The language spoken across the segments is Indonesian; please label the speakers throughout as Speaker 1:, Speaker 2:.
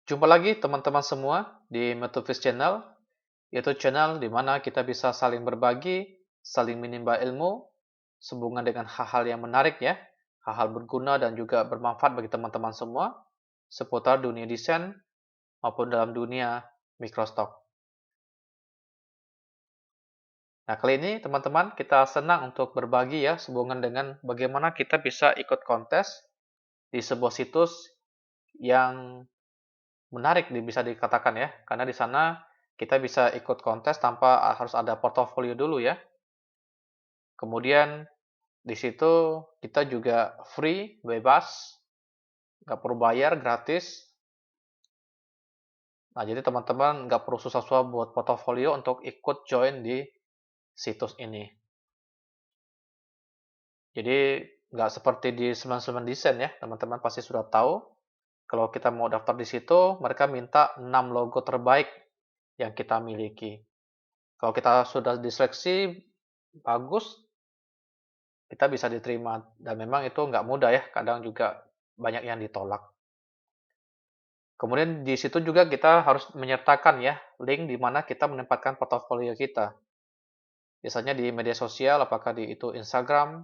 Speaker 1: Jumpa lagi teman-teman semua di Metofis Channel, yaitu channel di mana kita bisa saling berbagi, saling menimba ilmu, sehubungan dengan hal-hal yang menarik ya, hal-hal berguna dan juga bermanfaat bagi teman-teman semua, seputar dunia desain maupun dalam dunia Microsoft. Nah, kali ini teman-teman kita senang untuk berbagi ya, sehubungan dengan bagaimana kita bisa ikut kontes di sebuah situs yang menarik bisa dikatakan ya, karena di sana kita bisa ikut kontes tanpa harus ada portofolio dulu ya. Kemudian di situ kita juga free, bebas, nggak perlu bayar, gratis. Nah, jadi teman-teman nggak perlu susah-susah buat portofolio untuk ikut join di situs ini. Jadi nggak seperti di 99 Design ya, teman-teman pasti sudah tahu. Kalau kita mau daftar di situ, mereka minta 6 logo terbaik yang kita miliki. Kalau kita sudah diseleksi bagus, kita bisa diterima. Dan memang itu nggak mudah ya, kadang juga banyak yang ditolak. Kemudian di situ juga kita harus menyertakan ya, link di mana kita menempatkan portofolio kita. Biasanya di media sosial, apakah di itu Instagram,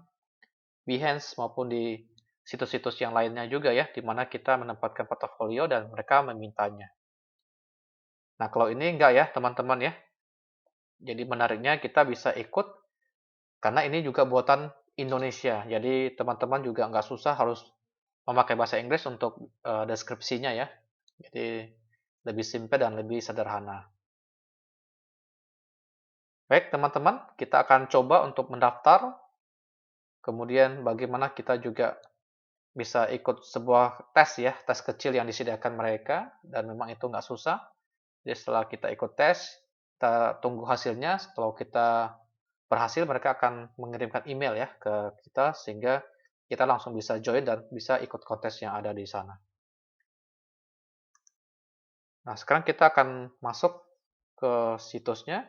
Speaker 1: Behance, maupun di situs-situs yang lainnya juga ya, di mana kita menempatkan portofolio dan mereka memintanya. Nah, kalau ini enggak ya, teman-teman ya. Jadi menariknya kita bisa ikut karena ini juga buatan Indonesia. Jadi teman-teman juga nggak susah harus memakai bahasa Inggris untuk deskripsinya ya. Jadi lebih simpel dan lebih sederhana. Baik teman-teman, kita akan coba untuk mendaftar. Kemudian bagaimana kita juga bisa ikut sebuah tes ya, tes kecil yang disediakan mereka. Dan memang itu nggak susah. Jadi setelah kita ikut tes, kita tunggu hasilnya. Setelah kita berhasil, mereka akan mengirimkan email ya ke kita sehingga kita langsung bisa join dan bisa ikut kontes yang ada di sana. Nah, sekarang kita akan masuk ke situsnya.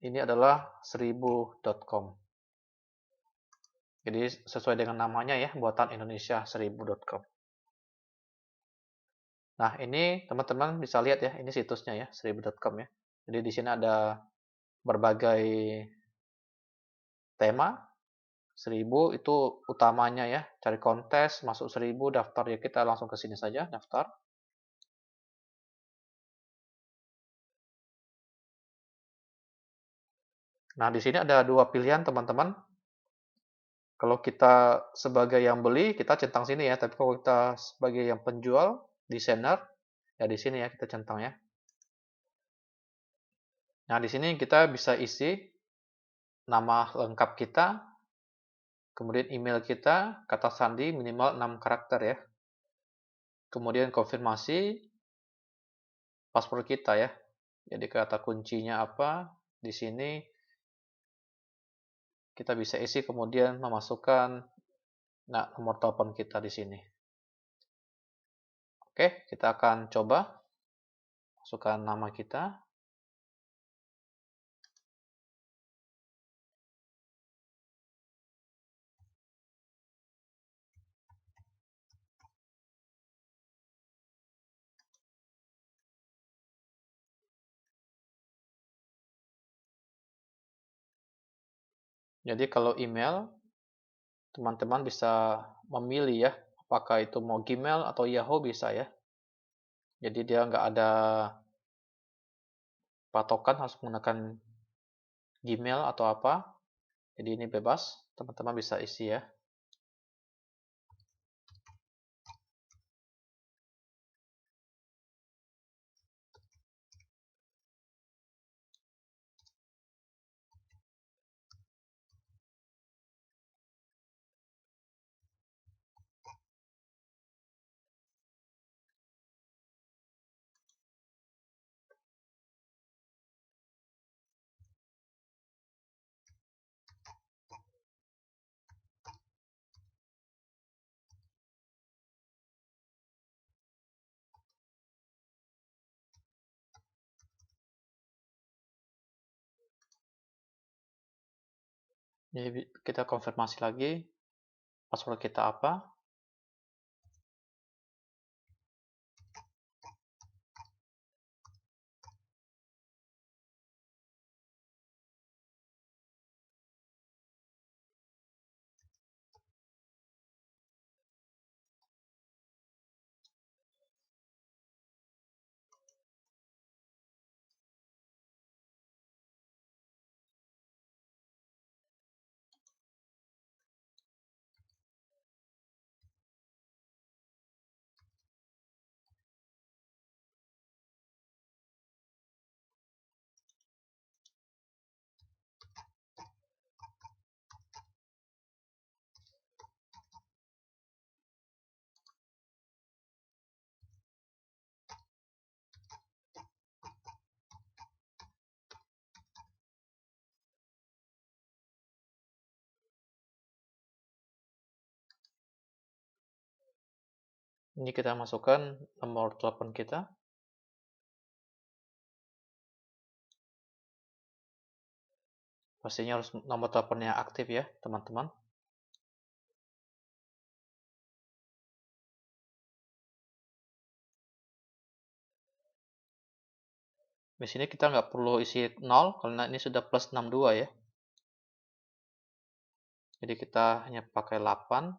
Speaker 1: Ini adalah 1000.com. Jadi sesuai dengan namanya ya, buatan Indonesia 1000.com. Nah, ini teman-teman bisa lihat ya, ini situsnya ya, 1000.com ya. Jadi di sini ada berbagai tema. 1000 itu utamanya ya, cari kontes, masuk 1000, daftar ya kita langsung ke sini saja, daftar. Nah, di sini ada dua pilihan teman-teman. Kalau kita sebagai yang beli, kita centang sini ya. Tapi kalau kita sebagai yang penjual, desainer, ya di sini ya kita centang ya. Nah, di sini kita bisa isi nama lengkap kita, kemudian email kita, kata sandi minimal 6 karakter ya. Kemudian konfirmasi paspor kita ya. Jadi kata kuncinya apa? Di sini kita bisa isi kemudian memasukkan nomor telepon kita di sini. Oke, kita akan coba masukkan nama kita. Jadi kalau email, teman-teman bisa memilih ya, apakah itu mau Gmail atau Yahoo bisa ya. Jadi dia nggak ada patokan harus menggunakan Gmail atau apa. Jadi ini bebas, teman-teman bisa isi ya. Jadi kita konfirmasi lagi password kita apa. Ini kita masukkan nomor telepon kita. Pastinya harus nomor teleponnya aktif ya, teman-teman. Di sini kita nggak perlu isi 0 karena ini sudah plus 62 ya. Jadi kita hanya pakai 8,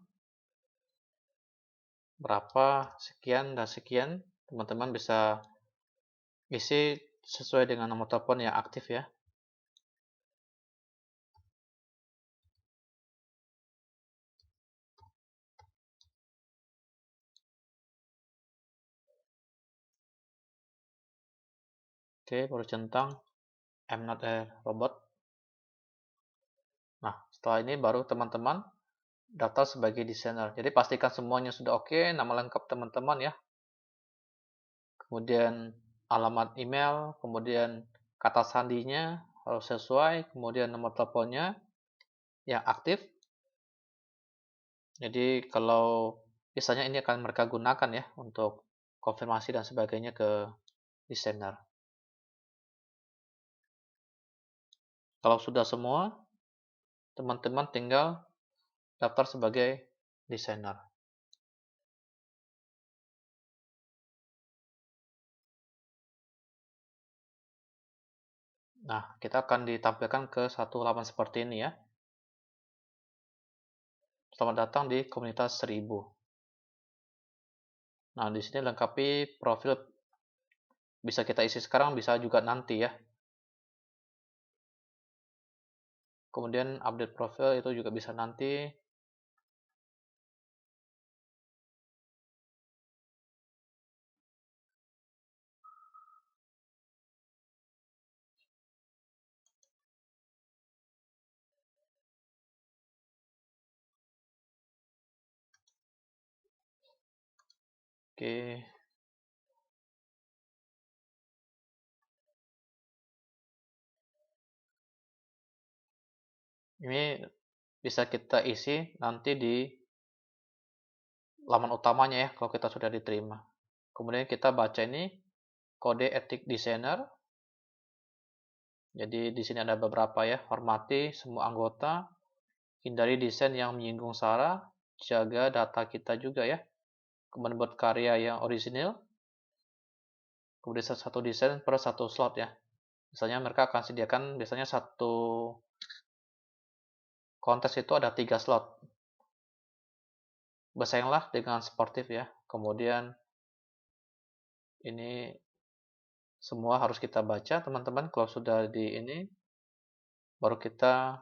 Speaker 1: berapa, sekian, dan sekian. Teman-teman bisa isi sesuai dengan nomor telepon yang aktif ya. Oke, baru centang I'm not a robot. Nah, setelah ini baru teman-teman daftar sebagai desainer. Jadi pastikan semuanya sudah oke, nama lengkap teman-teman ya. Kemudian alamat email, kemudian kata sandinya harus sesuai, kemudian nomor teleponnya yang aktif. Jadi kalau biasanya ini akan mereka gunakan ya untuk konfirmasi dan sebagainya ke desainer. Kalau sudah semua, teman-teman tinggal daftar sebagai desainer. Nah, kita akan ditampilkan ke satu halaman seperti ini ya. Selamat datang di komunitas 1000. Nah, di sini lengkapi profil, bisa kita isi sekarang, bisa juga nanti ya. Kemudian update profil itu juga bisa nanti. Oke. Ini bisa kita isi nanti di laman utamanya ya kalau kita sudah diterima. Kemudian kita baca ini kode etik desainer. Jadi di sini ada beberapa ya, hormati semua anggota, hindari desain yang menyinggung sara, jaga data kita juga ya. Kemudian buat karya yang orisinil. Kemudian satu desain per satu slot ya. Misalnya mereka akan sediakan biasanya satu kontes itu ada 3 slot. Bersainglah dengan sportif ya. Kemudian ini semua harus kita baca teman-teman. Kalau sudah di ini baru kita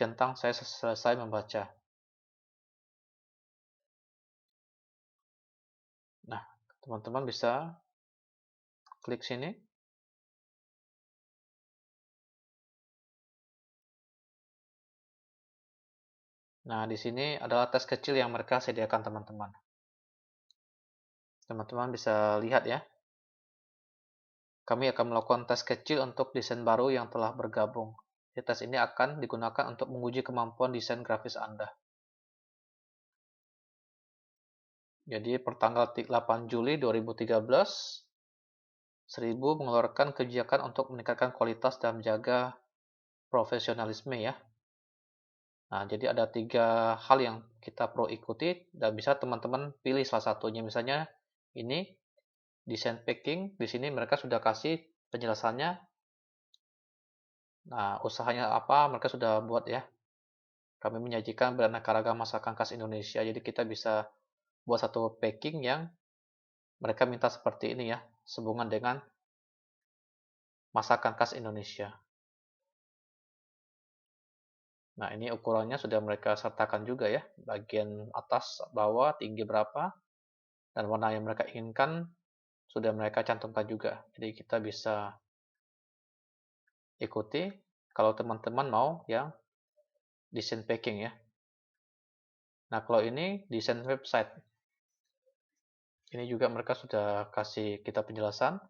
Speaker 1: centang saya selesai membaca. Nah, teman-teman bisa klik sini. Nah, di sini adalah tes kecil yang mereka sediakan teman-teman. Teman-teman bisa lihat ya. Kami akan melakukan tes kecil untuk desain baru yang telah bergabung. Tes ini akan digunakan untuk menguji kemampuan desain grafis Anda. Jadi pertanggal 8 Juli 2013, 1000 mengeluarkan kebijakan untuk meningkatkan kualitas dan menjaga profesionalisme ya. Nah, jadi ada 3 hal yang kita perlu ikuti dan bisa teman-teman pilih salah satunya. Misalnya ini desain packing, di sini mereka sudah kasih penjelasannya. Nah, usahanya apa mereka sudah buat ya. Kami menyajikan beraneka ragam masakan khas Indonesia. Jadi kita bisa buat satu packing yang mereka minta seperti ini ya, sehubungan dengan masakan khas Indonesia. Nah, ini ukurannya sudah mereka sertakan juga ya, bagian atas, bawah, tinggi berapa, dan warna yang mereka inginkan sudah mereka cantumkan juga. Jadi kita bisa ikuti kalau teman-teman mau yang desain packing ya. Nah, kalau ini desain website. Ini juga mereka sudah kasih kita penjelasan.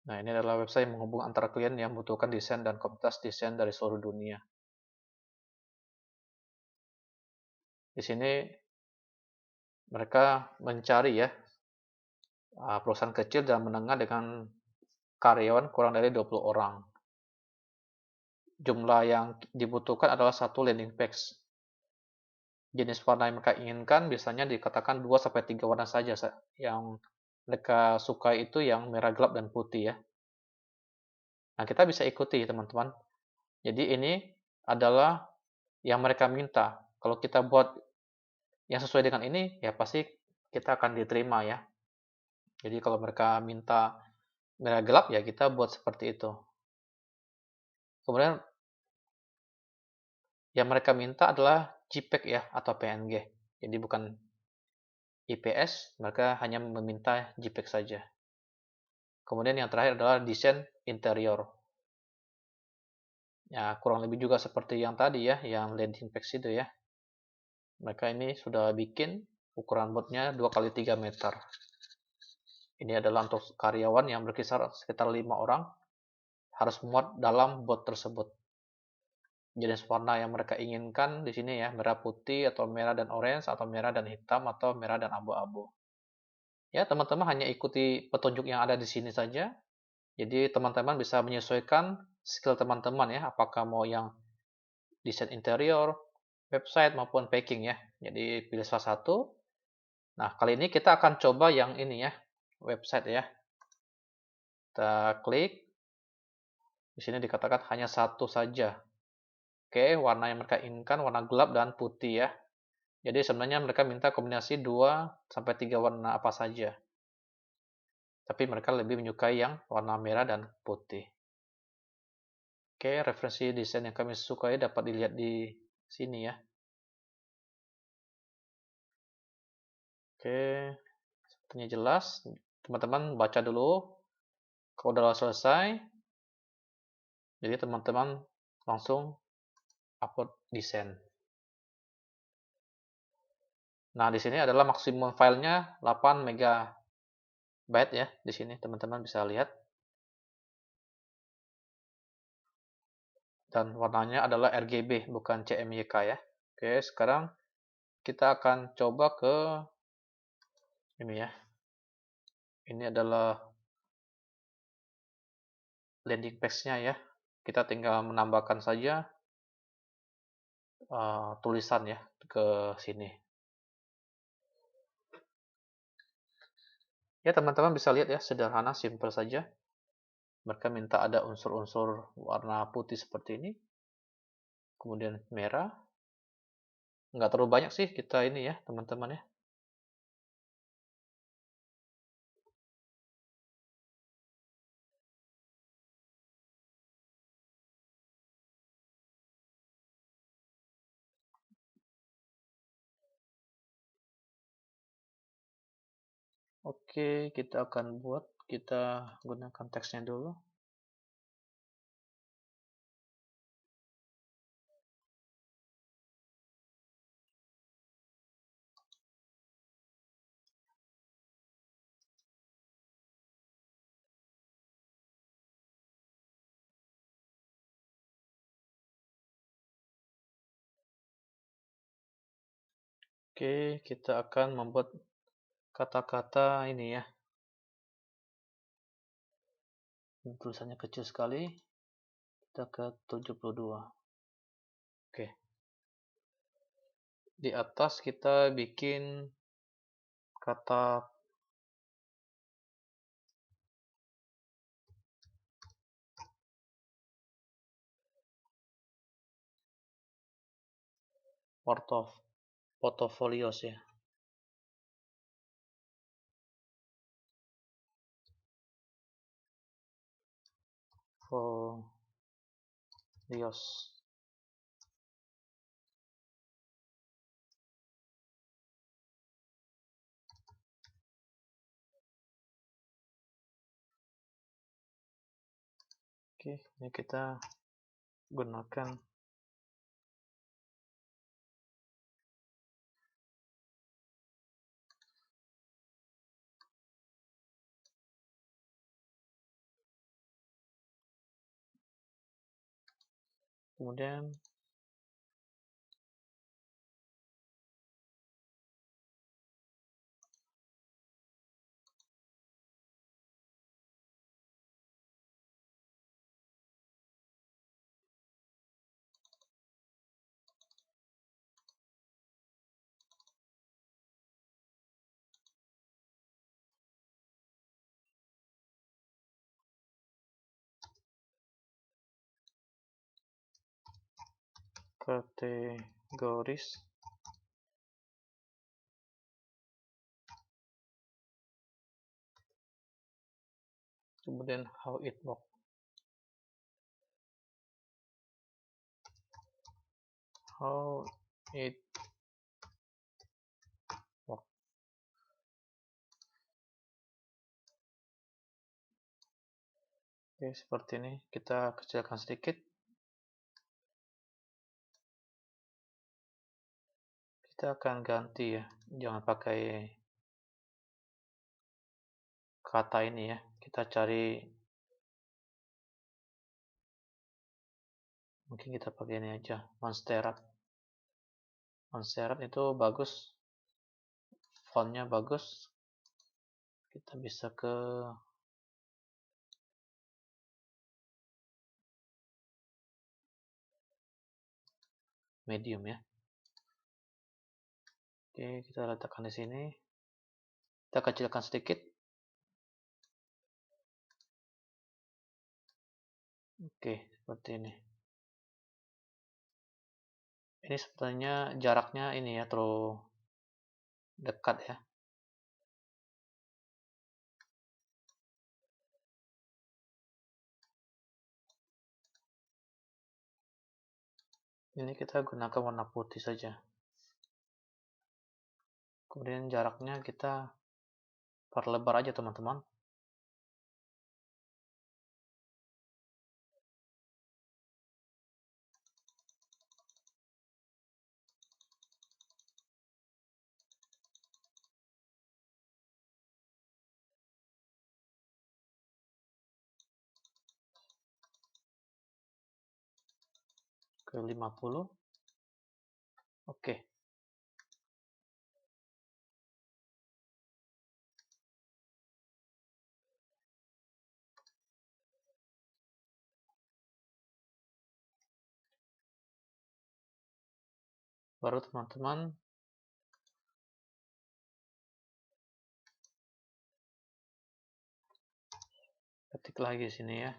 Speaker 1: Nah, ini adalah website yang menghubungkan antara klien yang membutuhkan desain dan komunitas desain dari seluruh dunia. Di sini mereka mencari ya perusahaan kecil dan menengah dengan karyawan kurang dari 20 orang. Jumlah yang dibutuhkan adalah satu landing page. Jenis warna yang mereka inginkan biasanya dikatakan 2-3 warna saja. Yang mereka suka itu yang merah gelap dan putih ya. Nah, kita bisa ikuti teman-teman. Jadi ini adalah yang mereka minta. Kalau kita buat yang sesuai dengan ini, ya pasti kita akan diterima ya. Jadi kalau mereka minta merah gelap, ya kita buat seperti itu. Kemudian yang mereka minta adalah JPEG ya, atau PNG. Jadi bukan IPS, mereka hanya meminta JPEG saja. Kemudian yang terakhir adalah desain interior. Ya, kurang lebih juga seperti yang tadi ya, yang landing page itu ya. Mereka ini sudah bikin ukuran botnya 2x3 meter. Ini adalah untuk karyawan yang berkisar sekitar 5 orang, harus muat dalam bot tersebut. Jenis warna yang mereka inginkan di sini ya, merah putih atau merah dan orange atau merah dan hitam atau merah dan abu-abu. Ya, teman-teman hanya ikuti petunjuk yang ada di sini saja. Jadi teman-teman bisa menyesuaikan skill teman-teman ya, apakah mau yang desain interior, website maupun packing ya. Jadi pilih salah satu. Nah, kali ini kita akan coba yang ini ya, website ya. Kita klik. Di sini dikatakan hanya satu saja. Oke, warna yang mereka inginkan warna gelap dan putih ya. Jadi sebenarnya mereka minta kombinasi 2-3 warna apa saja. Tapi mereka lebih menyukai yang warna merah dan putih. Oke, referensi desain yang kami sukai dapat dilihat di sini ya. Oke, sepertinya jelas. Teman-teman baca dulu. Kalau udah selesai, jadi teman-teman langsung upload desain. Nah, di sini adalah maksimum filenya 8 MB ya. Di sini teman-teman bisa lihat. Dan warnanya adalah RGB, bukan CMYK ya. Oke, sekarang kita akan coba ke ini ya. Ini adalah landing page-nya ya. Kita tinggal menambahkan saja tulisan ya ke sini. Ya, teman-teman bisa lihat ya, sederhana, simple saja. Mereka minta ada unsur-unsur warna putih seperti ini. Kemudian merah. Nggak terlalu banyak sih kita ini ya, teman-teman ya. Oke, kita akan buat, kita gunakan teksnya dulu. Oke, kita akan membuat kata-kata ini ya. Tulisannya kecil sekali. Kita ke 72. Oke. Di atas kita bikin kata portfolios ya. Folios. Oke, ini kita gunakan Kemudian kategoris, kemudian how it works. How it works. Oke, seperti ini. Kita kecilkan sedikit. Kita akan ganti ya, jangan pakai kata ini ya. Kita cari, mungkin kita pakai ini aja, Montserrat. Montserrat itu bagus, fontnya bagus. Kita bisa ke medium ya. Oke, kita letakkan di sini. Kita kecilkan sedikit. Oke, seperti ini. Ini sepertinya jaraknya ini ya, terlalu dekat ya. Ini kita gunakan warna putih saja. Kemudian jaraknya kita perlebar aja teman-teman. Ke 50. Oke. Baru teman-teman ketik lagi sini ya.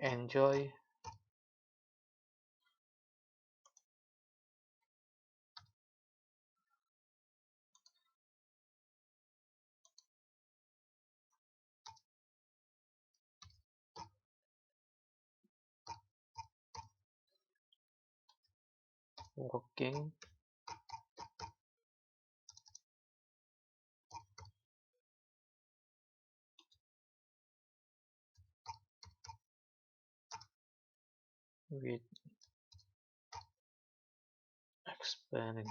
Speaker 1: Enjoy working with expanding.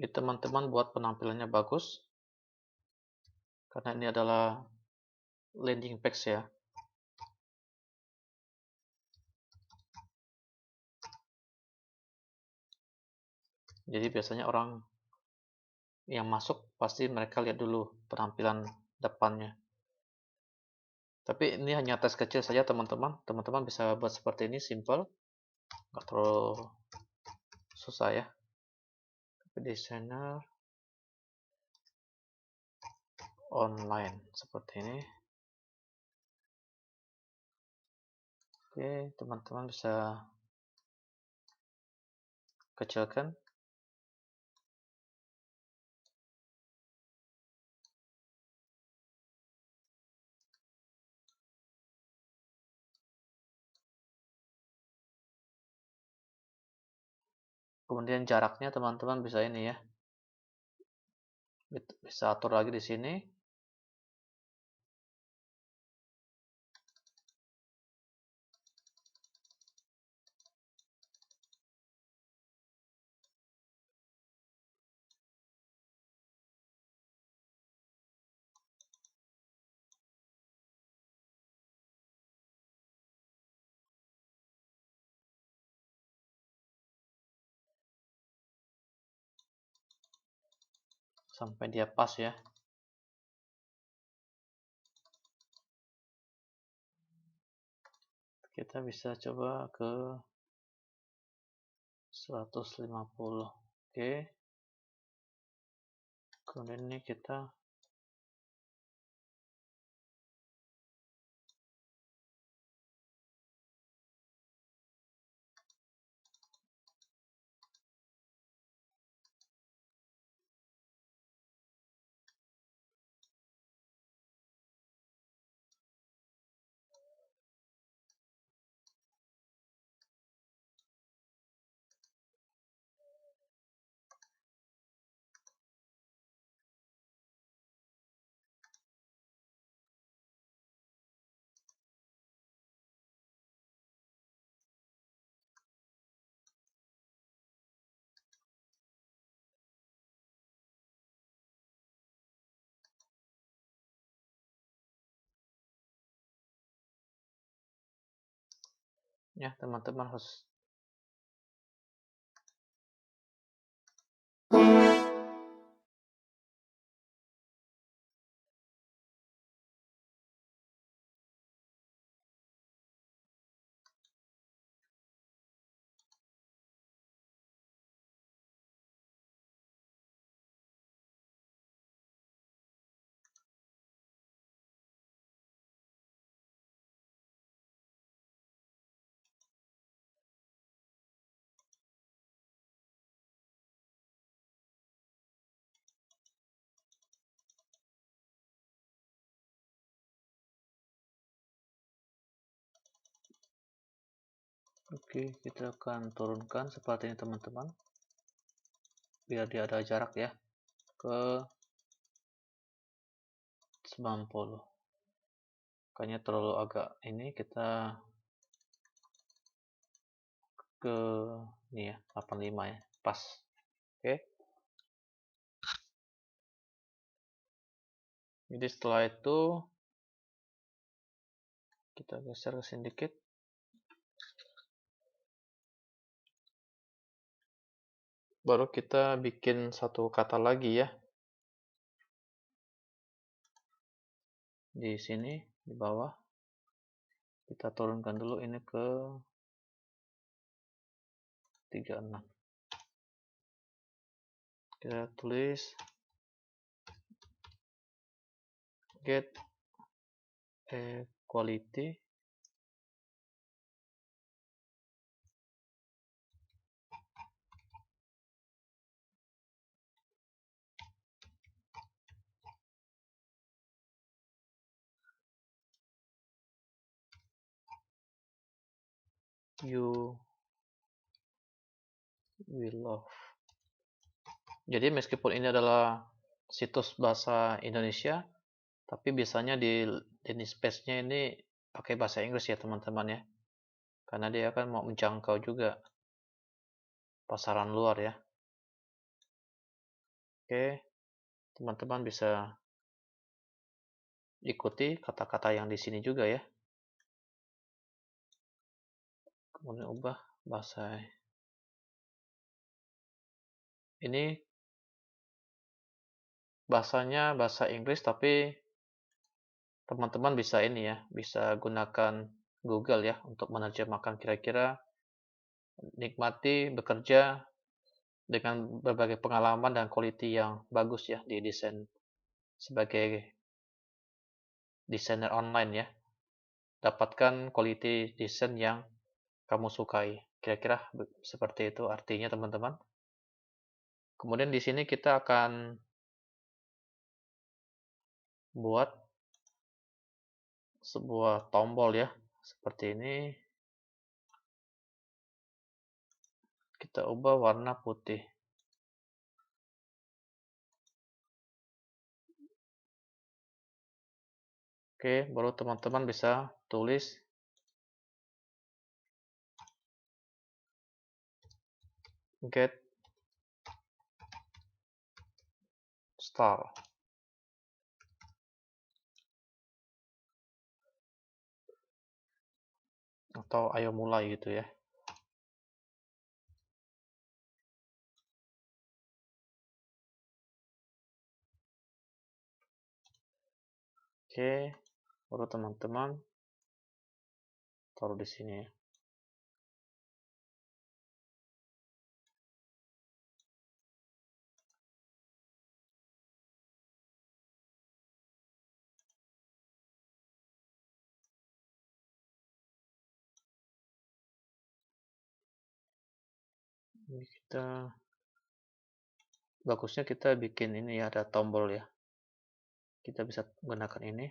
Speaker 1: Jadi teman-teman buat penampilannya bagus, karena ini adalah landing page ya. Jadi biasanya orang yang masuk pasti mereka lihat dulu penampilan depannya. Tapi ini hanya tes kecil saja teman-teman. Teman-teman bisa buat seperti ini, simple, nggak terlalu susah ya. Desainer online seperti ini. Oke, teman-teman bisa kecilkan. Kemudian jaraknya teman-teman bisa ini ya. Bisa atur lagi di sini. sampai dia pas ya. Kita bisa coba ke 150. Oke. Kemudian ini kita ya teman-teman harus oke, kita akan turunkan seperti ini teman-teman, biar dia ada jarak ya, ke 90. Kayaknya terlalu agak ini, kita ke ini ya, 85 ya, pas. Oke. Jadi setelah itu kita geser ke sini dikit. Baru kita bikin satu kata lagi ya. Di sini, di bawah. Kita turunkan dulu ini ke 36. Kita tulis get equality you will love. Jadi meskipun ini adalah situs bahasa Indonesia, tapi biasanya di space-nya ini pakai bahasa Inggris ya teman-teman ya. Karena dia akan mau menjangkau juga pasaran luar ya. Oke, teman-teman bisa ikuti kata-kata yang di sini juga ya. Kemudian ubah bahasa. Ini bahasanya bahasa Inggris, tapi teman-teman bisa ini ya, bisa gunakan Google ya untuk menerjemahkan kira-kira nikmati bekerja dengan berbagai pengalaman dan quality yang bagus ya di desain sebagai desainer online ya. Dapatkan quality desain yang kamu sukai. Kira-kira seperti itu artinya teman-teman. Kemudian di sini kita akan buat sebuah tombol ya. Seperti ini. Kita ubah warna putih. Oke, baru teman-teman bisa tulis get start atau ayo mulai gitu ya. Oke, baru teman-teman taruh di sini ya. Ini bagusnya kita bikin ini ya, ada tombol ya. Kita bisa gunakan ini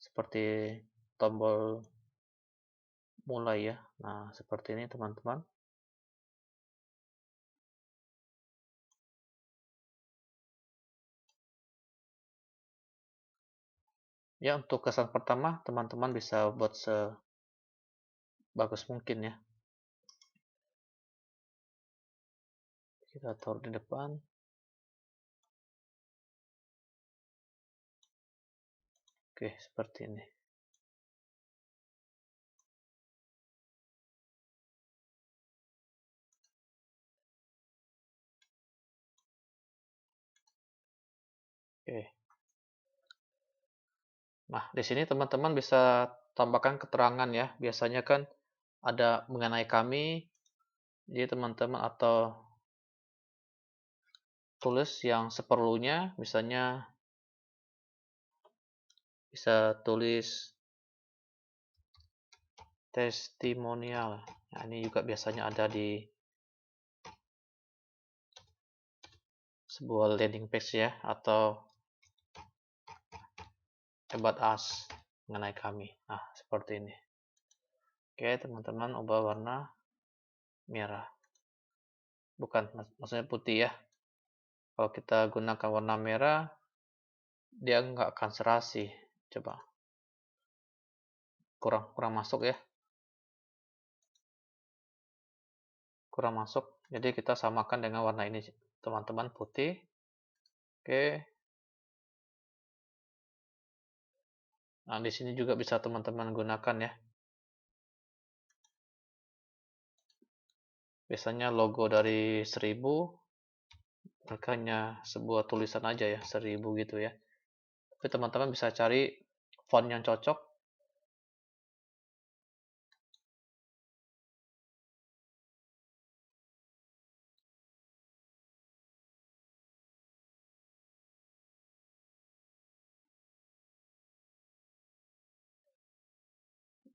Speaker 1: seperti tombol mulai ya. Nah, seperti ini teman-teman. Ya, untuk kesan pertama teman-teman bisa buat sebagus mungkin ya. Kita taruh di depan. Oke, seperti ini. Oke. Nah, di sini teman-teman bisa tambahkan keterangan ya. Biasanya kan ada mengenai kami, jadi teman-teman atau tulis yang seperlunya, misalnya bisa tulis testimonial. Nah, ini juga biasanya ada di sebuah landing page ya, atau about us, mengenai kami. Nah, seperti ini. Oke, teman-teman ubah warna merah. Bukan, maksudnya putih ya. Kalau kita gunakan warna merah, dia nggak akan serasi. Coba. Kurang masuk ya. Kurang masuk. Jadi kita samakan dengan warna ini, teman-teman, putih. Oke. Nah, di sini juga bisa teman-teman gunakan ya. Biasanya logo dari 1000, mereka hanya sebuah tulisan aja ya, 1000 gitu ya. Tapi teman-teman bisa cari font yang cocok.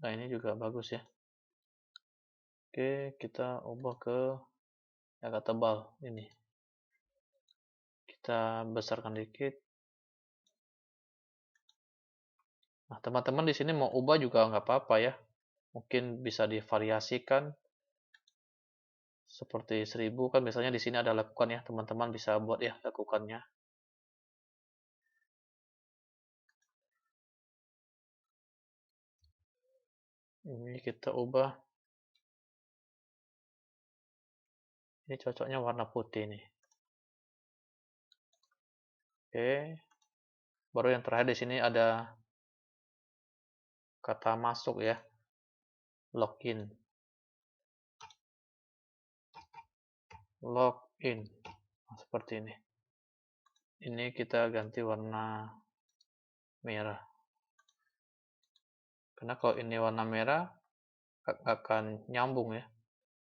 Speaker 1: Nah, ini juga bagus ya. Oke, kita ubah ke yang agak tebal ini. Kita besarkan dikit. Nah, teman-teman di sini mau ubah juga nggak apa-apa ya. Mungkin bisa divariasikan. Seperti 1000 kan biasanya di sini ada lakukan ya. Teman-teman bisa buat ya lakukannya. Ini kita ubah. Ini cocoknya warna putih nih. Oke. Baru yang terakhir di sini ada kata masuk ya. Login. Login. Nah, seperti ini. Ini kita ganti warna merah. Karena kalau ini warna merah akan nyambung ya.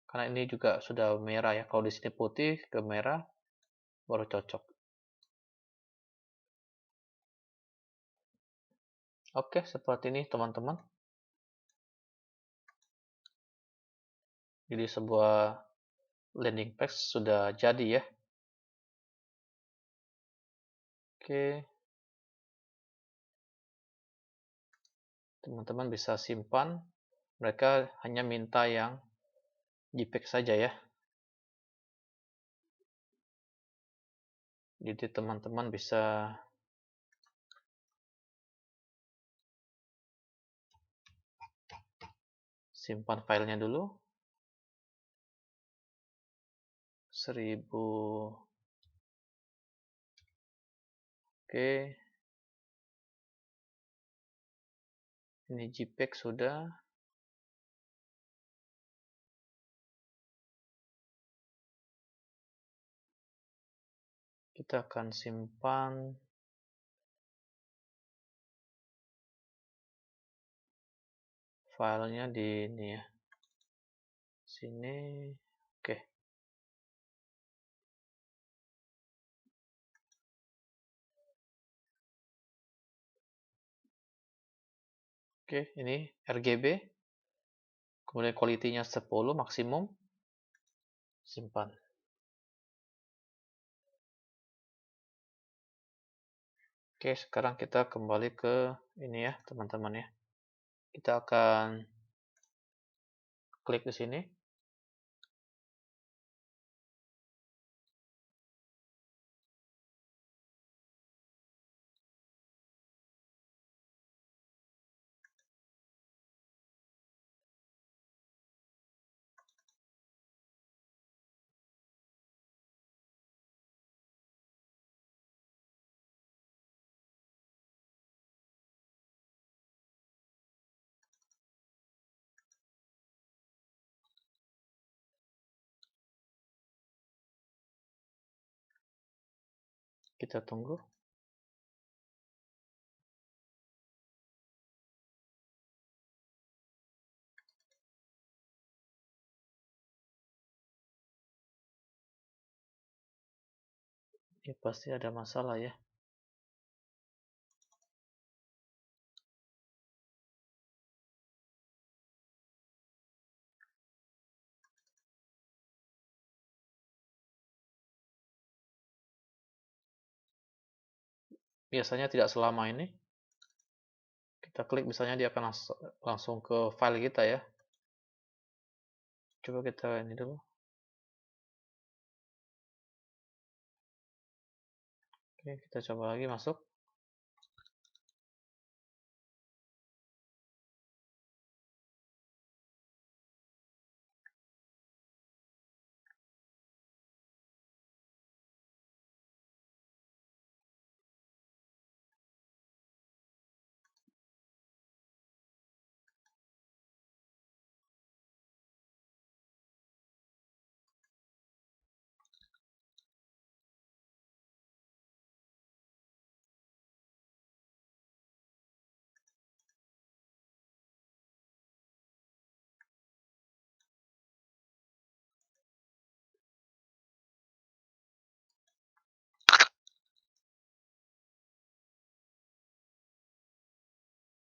Speaker 1: Karena ini juga sudah merah ya. Kalau di sini putih ke merah baru cocok. Oke, seperti ini teman-teman. Jadi sebuah landing page sudah jadi ya. Oke. Teman-teman bisa simpan. Mereka hanya minta yang JPEG saja ya. Jadi teman-teman bisa simpan filenya dulu. 1000. Oke. Ini JPEG sudah. Kita akan simpan filenya di ini ya, sini. Oke. Oke, ini RGB, kemudian quality-nya 10 maksimum, simpan. Oke, sekarang kita kembali ke ini ya teman-teman ya. Kita akan klik di sini. Kita tunggu. Ya pasti ada masalah ya. Biasanya tidak selama ini. Kita klik misalnya dia akan langsung ke file kita ya. Coba kita ini dulu. Oke, kita coba lagi masuk.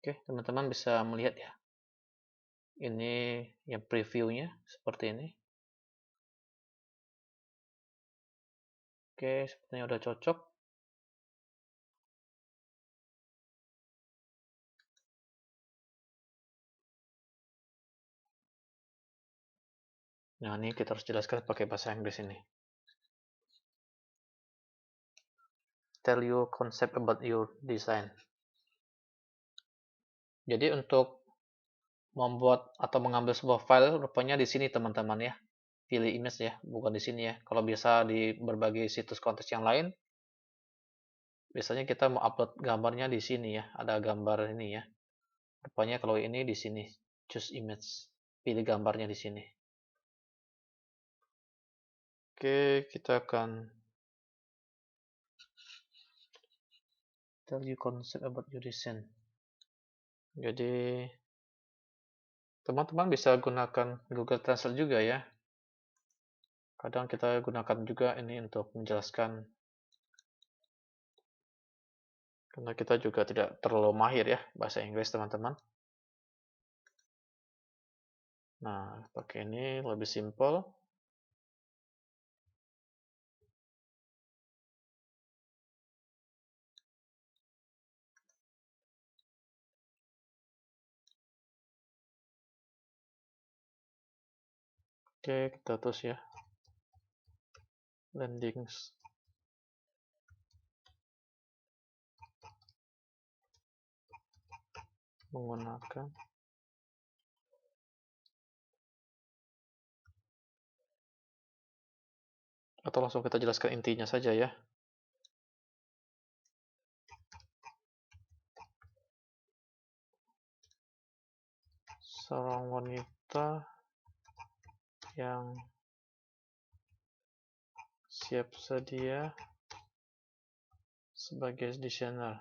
Speaker 1: Oke, teman-teman bisa melihat ya. Ini yang previewnya seperti ini. Oke, sepertinya udah cocok. Nah, ini kita harus jelaskan pakai bahasa Inggris ini. Tell you concept about your design. Jadi untuk membuat atau mengambil sebuah file, rupanya di sini teman-teman ya. Pilih image ya, bukan di sini ya. Kalau biasa di berbagai situs kontes yang lain, biasanya kita mau upload gambarnya di sini ya. Ada gambar ini ya. Rupanya kalau ini di sini, choose image. Pilih gambarnya di sini. Oke, kita akan tell you concept about your design. Jadi teman-teman bisa gunakan Google Translate juga ya. Kadang kita gunakan juga ini untuk menjelaskan, karena kita juga tidak terlalu mahir ya bahasa Inggris teman-teman. Nah, pakai ini lebih simple. Oke, kita terus ya. Landings. Menggunakan. Atau langsung kita jelaskan intinya saja ya. Seorang wanita yang siap sedia sebagai desainer.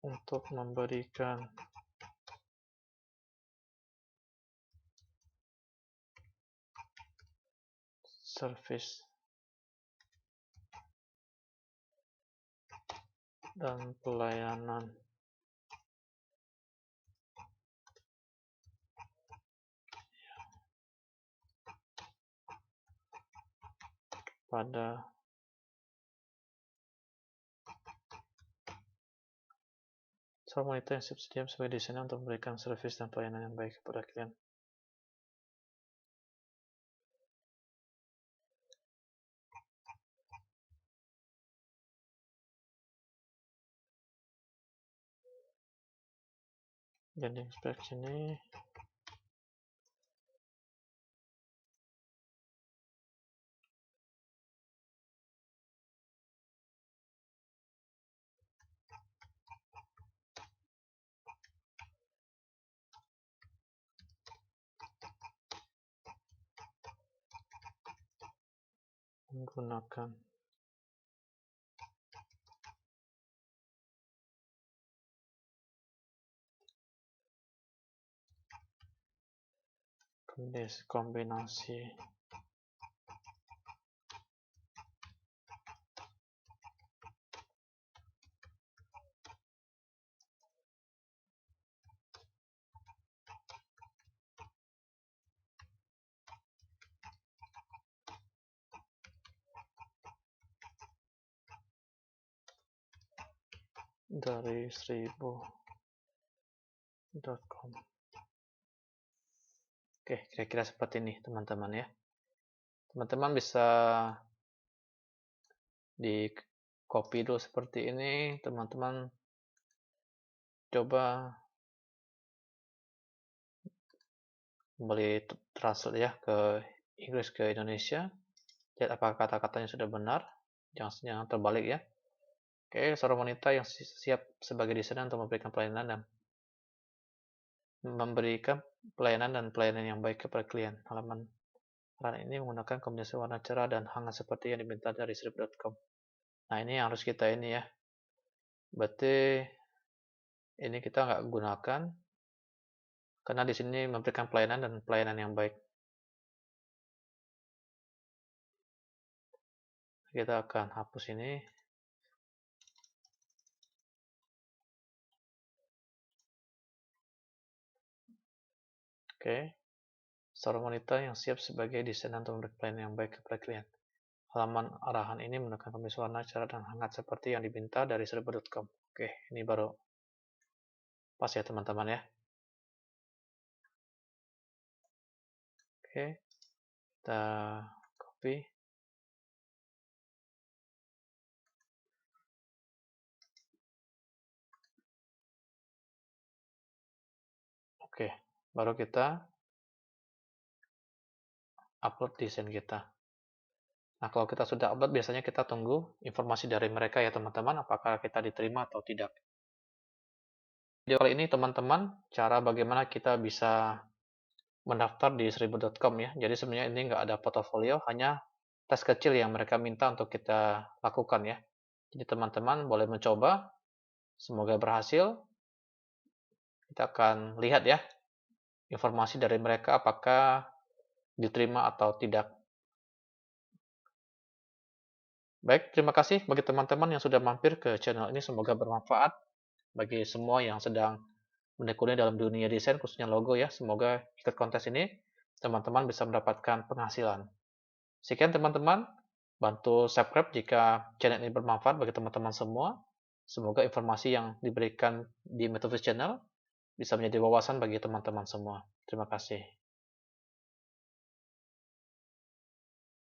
Speaker 1: untuk memberikan service dan pelayanan pada seorang wanita yang siap sebagai desainer untuk memberikan service dan pelayanan yang baik kepada klien. Jadi spek ini menggunakan kombinasi dari 1000.com. Oke, kira-kira seperti ini teman-teman ya. Teman-teman bisa di copy dulu seperti ini, teman-teman coba kembali translate ya ke Inggris ke Indonesia, lihat apakah kata-katanya sudah benar, jangan terbalik ya. Oke, seorang wanita yang siap sebagai desainer untuk memberikan pelayanan yang baik kepada klien. Halaman ini menggunakan kombinasi warna cerah dan hangat seperti yang diminta dari strip.com. Nah, ini yang harus kita ini ya. Berarti ini kita nggak gunakan karena di sini memberikan pelayanan yang baik. Kita akan hapus ini. Oke. Seorang wanita yang siap sebagai desainer untuk memberikan pelayanan yang baik kepada klien. Halaman arahan ini menggunakan kombinasi warna cerah dan hangat seperti yang diminta dari serba.com. Oke, ini baru pas ya teman-teman ya. Oke, kita copy. Oke, baru kita upload desain kita. Nah, kalau kita sudah upload, biasanya kita tunggu informasi dari mereka ya teman-teman, apakah kita diterima atau tidak. Video kali ini teman-teman, cara bagaimana kita bisa mendaftar di 1000.com ya. Jadi sebenarnya ini nggak ada portofolio, hanya tes kecil yang mereka minta untuk kita lakukan ya. Jadi teman-teman boleh mencoba, semoga berhasil. Kita akan lihat ya informasi dari mereka apakah diterima atau tidak. Baik, terima kasih bagi teman-teman yang sudah mampir ke channel ini. Semoga bermanfaat bagi semua yang sedang menekuni dalam dunia desain, khususnya logo ya. Semoga ikut kontes ini, teman-teman bisa mendapatkan penghasilan. Sekian teman-teman, bantu subscribe jika channel ini bermanfaat bagi teman-teman semua. Semoga informasi yang diberikan di Metaverse Channel bisa menjadi wawasan bagi teman-teman semua. Terima kasih.